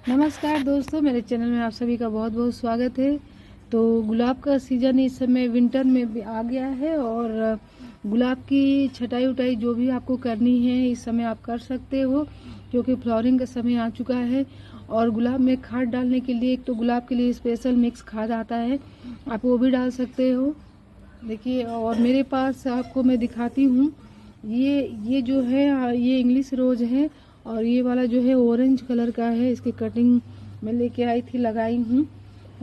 नमस्कार दोस्तों, मेरे चैनल में आप सभी का बहुत बहुत स्वागत है। तो गुलाब का सीज़न इस समय विंटर में भी आ गया है और गुलाब की छटाई उटाई जो भी आपको करनी है इस समय आप कर सकते हो, क्योंकि फ्लावरिंग का समय आ चुका है। और गुलाब में खाद डालने के लिए एक तो गुलाब के लिए स्पेशल मिक्स खाद आता है, आप वो भी डाल सकते हो। देखिए, और मेरे पास आपको मैं दिखाती हूँ, ये जो है ये इंग्लिश रोज़ है और ये वाला जो है ऑरेंज कलर का है। इसकी कटिंग मैं लेके आई थी, लगाई हूँ।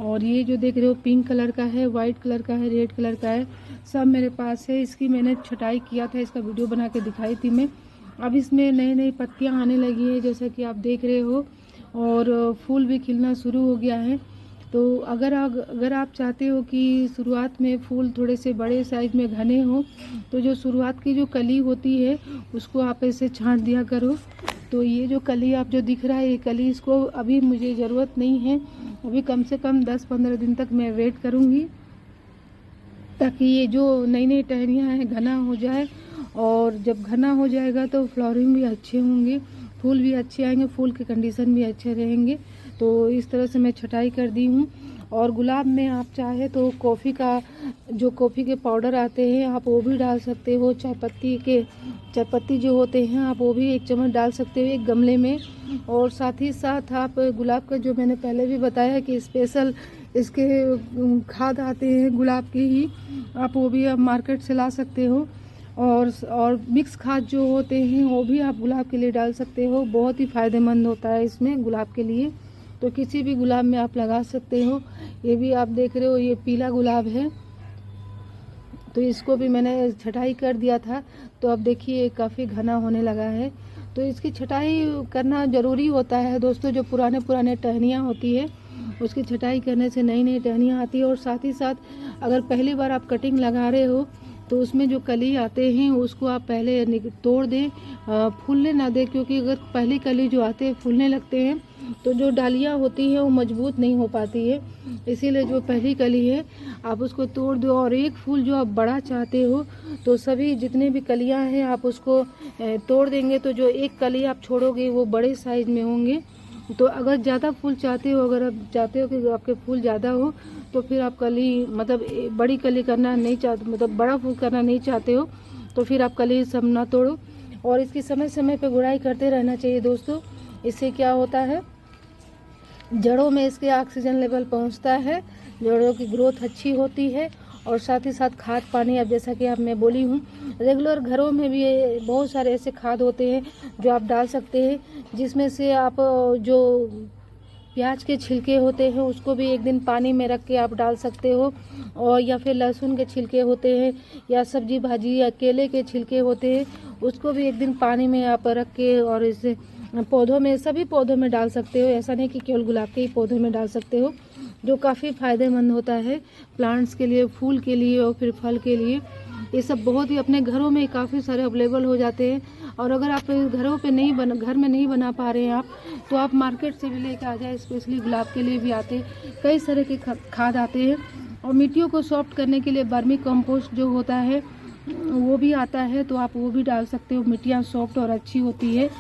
और ये जो देख रहे हो पिंक कलर का है, वाइट कलर का है, रेड कलर का है, सब मेरे पास है। इसकी मैंने छटाई किया था, इसका वीडियो बना के दिखाई थी मैं। अब इसमें नई नई पत्तियाँ आने लगी है जैसा कि आप देख रहे हो, और फूल भी खिलना शुरू हो गया है। तो अगर आप चाहते हो कि शुरुआत में फूल थोड़े से बड़े साइज में घने हो, तो जो शुरुआत की जो कली होती है उसको आप ऐसे छांट दिया करो। तो ये जो कली आप जो दिख रहा है, ये कली इसको अभी मुझे ज़रूरत नहीं है। अभी कम से कम 10-15 दिन तक मैं वेट करूँगी, ताकि ये जो नई नई टहनियाँ हैं घना हो जाए। और जब घना हो जाएगा तो फ्लावरिंग भी अच्छे होंगे, फूल भी अच्छे आएंगे, फूल के कंडीशन भी अच्छे रहेंगे। तो इस तरह से मैं छटाई कर दी हूँ। और गुलाब में आप चाहे तो कॉफ़ी के पाउडर आते हैं आप वो भी डाल सकते हो। चाय पत्ती जो होते हैं आप वो भी 1 चम्मच डाल सकते हो एक गमले में। और साथ ही साथ आप गुलाब का जो मैंने पहले भी बताया कि स्पेशल इसके खाद आते हैं गुलाब के ही, आप वो भी आप मार्केट से ला सकते हो। और मिक्स खाद जो होते हैं वो भी आप गुलाब के लिए डाल सकते हो, बहुत ही फ़ायदेमंद होता है इसमें गुलाब के लिए। तो किसी भी गुलाब में आप लगा सकते हो। ये भी आप देख रहे हो, ये पीला गुलाब है, तो इसको भी मैंने छटाई कर दिया था। तो अब देखिए काफ़ी घना होने लगा है। तो इसकी छटाई करना ज़रूरी होता है दोस्तों। जो पुराने टहनियाँ होती है उसकी छटाई करने से नई नई टहनियाँ आती है। और साथ ही साथ अगर पहली बार आप कटिंग लगा रहे हो तो उसमें जो कली आते हैं उसको आप पहले तोड़ दें, फूलने ना दें, क्योंकि अगर पहली कली जो आते हैं फूलने लगते हैं तो जो डालियाँ होती हैं वो मजबूत नहीं हो पाती है। इसीलिए जो पहली कली है आप उसको तोड़ दो। और एक फूल जो आप बड़ा चाहते हो तो सभी जितने भी कलियाँ हैं आप उसको तोड़ देंगे, तो जो एक कली आप छोड़ोगे वो बड़े साइज में होंगे। तो अगर ज़्यादा फूल चाहते हो, अगर आप चाहते हो कि आपके फूल ज़्यादा हो, तो फिर आप कली मतलब बड़ी कली करना नहीं चाहते, मतलब बड़ा फूल करना नहीं चाहते हो, तो फिर आप कली सब ना तोड़ो। और इसकी समय समय पे गुड़ाई करते रहना चाहिए दोस्तों। इससे क्या होता है, जड़ों में इसके ऑक्सीजन लेवल पहुंचता है, जड़ों की ग्रोथ अच्छी होती है। और साथ ही साथ खाद पानी, अब जैसा कि अब मैं बोली हूँ, रेगुलर घरों में भी बहुत सारे ऐसे खाद होते हैं जो आप डाल सकते हैं, जिसमें से आप जो प्याज के छिलके होते हैं उसको भी एक दिन पानी में रख के आप डाल सकते हो। और या फिर लहसुन के छिलके होते हैं, या सब्जी भाजी या केले के छिलके होते हैं, उसको भी एक दिन पानी में आप रख के और इसे पौधों में, सभी पौधों में डाल सकते हो। ऐसा नहीं कि केवल गुलाब के ही पौधों में डाल सकते हो, जो काफ़ी फ़ायदेमंद होता है प्लांट्स के लिए, फूल के लिए और फिर फल के लिए। ये सब बहुत ही अपने घरों में काफ़ी सारे अवेलेबल हो जाते हैं। और अगर आप घर में नहीं बना पा रहे हैं आप, तो आप मार्केट से भी लेकर आ जाए। स्पेशली गुलाब के लिए भी आते हैं, कई तरह के खाद आते हैं। और मिट्टियों को सॉफ्ट करने के लिए वर्मी कंपोस्ट जो होता है वो भी आता है, तो आप वो भी डाल सकते हो, मिट्टियाँ सॉफ्ट और अच्छी होती है।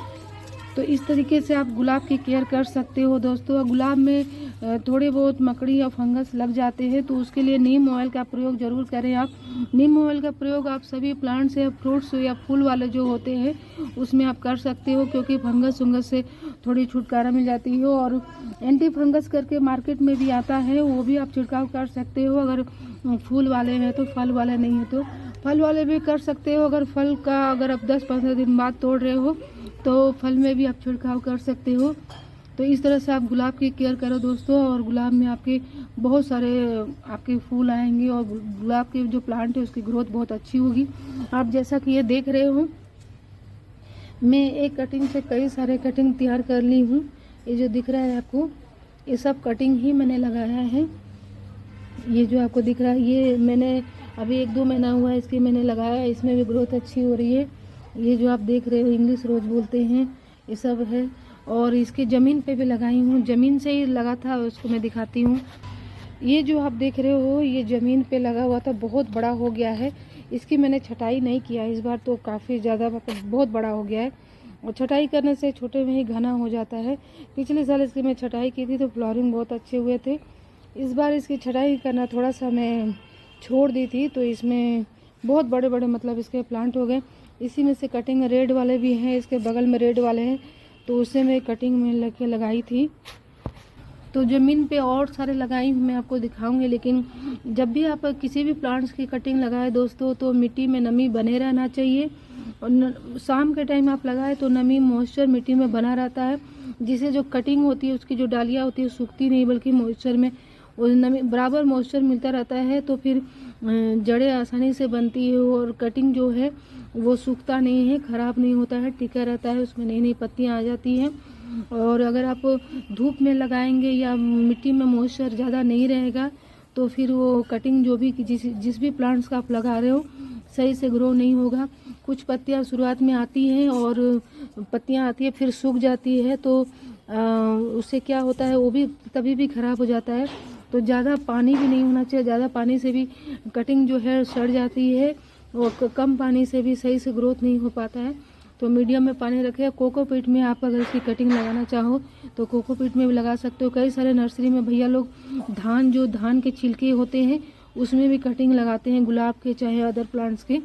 तो इस तरीके से आप गुलाब की केयर कर सकते हो दोस्तों। गुलाब में थोड़े बहुत मकड़ी या फंगस लग जाते हैं, तो उसके लिए नीम ऑयल का प्रयोग ज़रूर करें आप। नीम ऑयल का प्रयोग आप सभी प्लांट्स या फ्रूट्स या फूल वाले जो होते हैं उसमें आप कर सकते हो, क्योंकि फंगस उंगस से थोड़ी छुटकारा मिल जाती है। और एंटी फंगस करके मार्केट में भी आता है, वो भी आप छिड़काव कर सकते हो। अगर फूल वाले हैं तो, फल वाले नहीं है तो फल वाले भी कर सकते हो। अगर आप 10-15 दिन बाद तोड़ रहे हो तो फल में भी आप छिड़काव कर सकते हो। तो इस तरह से आप गुलाब की केयर करो दोस्तों, और गुलाब में आपके बहुत सारे आपके फूल आएंगे, और गुलाब के जो प्लांट है उसकी ग्रोथ बहुत अच्छी होगी। आप जैसा कि ये देख रहे हो, मैं एक कटिंग से कई सारे कटिंग तैयार कर ली हूँ। ये जो दिख रहा है आपको, ये सब कटिंग ही मैंने लगाया है। ये जो आपको दिख रहा है, ये मैंने अभी 1-2 महीना हुआ है इसकी मैंने लगाया, इसमें भी ग्रोथ अच्छी हो रही है। ये जो आप देख रहे हो इंग्लिश रोज बोलते हैं, ये सब है। और इसके ज़मीन पे भी लगाई हूँ, ज़मीन से ही लगा था, उसको मैं दिखाती हूँ। ये जो आप देख रहे हो ये ज़मीन पे लगा हुआ था, बहुत बड़ा हो गया है। इसकी मैंने छटाई नहीं किया इस बार, तो काफ़ी ज़्यादा मतलब बहुत बड़ा हो गया है। और छटाई करने से छोटे में ही घना हो जाता है। पिछले साल इसकी मैं छटाई की थी तो फ्लावरिंग बहुत अच्छे हुए थे। इस बार इसकी छटाई करना थोड़ा सा मैं छोड़ दी थी, तो इसमें बहुत बड़े बड़े मतलब इसके प्लांट हो गए। इसी में से कटिंग रेड वाले भी हैं, इसके बगल में रेड वाले हैं, तो उससे मैं कटिंग में लेके लगाई थी। तो ज़मीन पे और सारे लगाई मैं आपको दिखाऊंगी, लेकिन जब भी आप किसी भी प्लांट्स की कटिंग लगाए दोस्तों, तो मिट्टी में नमी बने रहना चाहिए। और शाम के टाइम आप लगाए तो नमी मॉइस्चर मिट्टी में बना रहता है, जिससे जो कटिंग होती है उसकी जो डालियाँ होती है सूखती नहीं, बल्कि मॉइस्चर में वो नमी बराबर मॉइस्चर मिलता रहता है, तो फिर जड़ें आसानी से बनती है और कटिंग जो है वो सूखता नहीं है, ख़राब नहीं होता है, टिका रहता है, उसमें नई नई पत्तियाँ आ जाती हैं। और अगर आप धूप में लगाएंगे या मिट्टी में मॉइस्चर ज़्यादा नहीं रहेगा, तो फिर वो कटिंग जो भी जिस भी प्लांट्स का आप लगा रहे हो सही से ग्रो नहीं होगा। कुछ पत्तियां शुरुआत में आती हैं और पत्तियां आती है फिर सूख जाती है, तो उससे क्या होता है वो भी तभी भी ख़राब हो जाता है। तो ज़्यादा पानी भी नहीं होना चाहिए, ज़्यादा पानी से भी कटिंग जो है सड़ जाती है और कम पानी से भी सही से ग्रोथ नहीं हो पाता है। तो मीडियम में पानी रखें। कोकोपीट में आप अगर इसकी कटिंग लगाना चाहो तो कोकोपीट में भी लगा सकते हो। कई सारे नर्सरी में भैया लोग धान के छिलके होते हैं उसमें भी कटिंग लगाते हैं, गुलाब के चाहे अदर प्लांट्स के।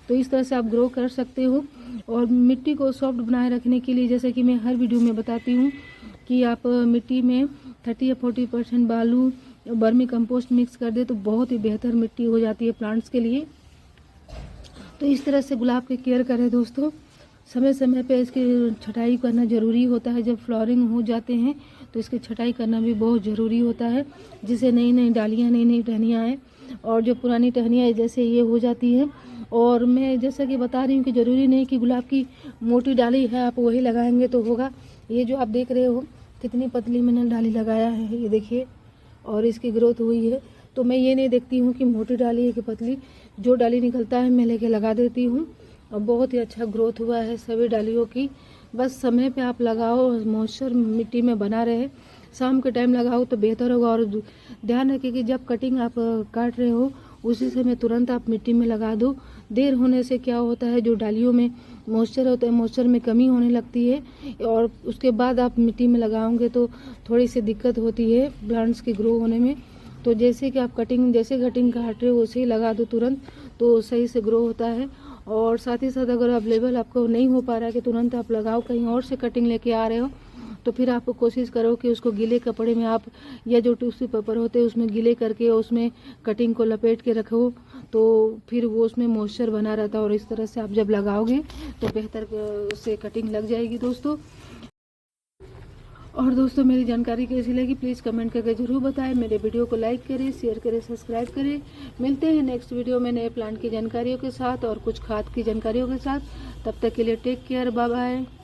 तो इस तरह से आप ग्रो कर सकते हो। और मिट्टी को सॉफ्ट बनाए रखने के लिए, जैसे कि मैं हर वीडियो में बताती हूँ कि आप मिट्टी में 30 या 40% बालू वर्मी कंपोस्ट मिक्स कर दे तो बहुत ही बेहतर मिट्टी हो जाती है प्लांट्स के लिए। तो इस तरह से गुलाब की केयर करें दोस्तों। समय समय पे इसकी छटाई करना ज़रूरी होता है। जब फ्लावरिंग हो जाते हैं तो इसकी छटाई करना भी बहुत ज़रूरी होता है, जिससे नई नई डालियाँ नई नई टहनियाँ आएँ और जो पुरानी टहनियाँ जैसे ये हो जाती है। और मैं जैसा कि बता रही हूँ कि ज़रूरी नहीं कि गुलाब की मोटी डाली है आप वही लगाएंगे तो होगा। ये जो आप देख रहे हो कितनी पतली मैंने डाली लगाया है, ये देखिए, और इसकी ग्रोथ हुई है। तो मैं ये नहीं देखती हूँ कि मोटी डाली है कि पतली, जो डाली निकलता है मैं लेके लगा देती हूँ और बहुत ही अच्छा ग्रोथ हुआ है सभी डालियों की। बस समय पे आप लगाओ, मॉइस्चर मिट्टी में बना रहे, शाम के टाइम लगाओ तो बेहतर होगा। और ध्यान रखिए कि जब कटिंग आप काट रहे हो उसी समय तुरंत आप मिट्टी में लगा दो। देर होने से क्या होता है, जो डालियों में मॉइस्चर होता है मॉइस्चर में कमी होने लगती है और उसके बाद आप मिट्टी में लगाओगे तो थोड़ी सी दिक्कत होती है प्लांट्स के ग्रो होने में। तो जैसे कि आप जैसे कटिंग काट रहे हो वैसे ही लगा दो तुरंत, तो सही से ग्रो होता है। और साथ ही साथ अगर अवेलेबल आपको नहीं हो पा रहा है कि तुरंत आप लगाओ, कहीं और से कटिंग लेके आ रहे हो, तो फिर आप कोशिश करो कि उसको गीले कपड़े में आप या जो टिश्यू पेपर होते हैं उसमें गीले करके उसमें कटिंग को लपेट के रखो, तो फिर वो उसमें मॉइस्चर बना रहता है और इस तरह से आप जब लगाओगे तो बेहतर उससे कटिंग लग जाएगी दोस्तों। और दोस्तों मेरी जानकारी कैसी लगी प्लीज़ कमेंट करके ज़रूर बताएं। मेरे वीडियो को लाइक करें, शेयर करें, सब्सक्राइब करें। मिलते हैं नेक्स्ट वीडियो में नए प्लांट की जानकारियों के साथ और कुछ खाद की जानकारियों के साथ। तब तक के लिए टेक केयर, बाय बाय।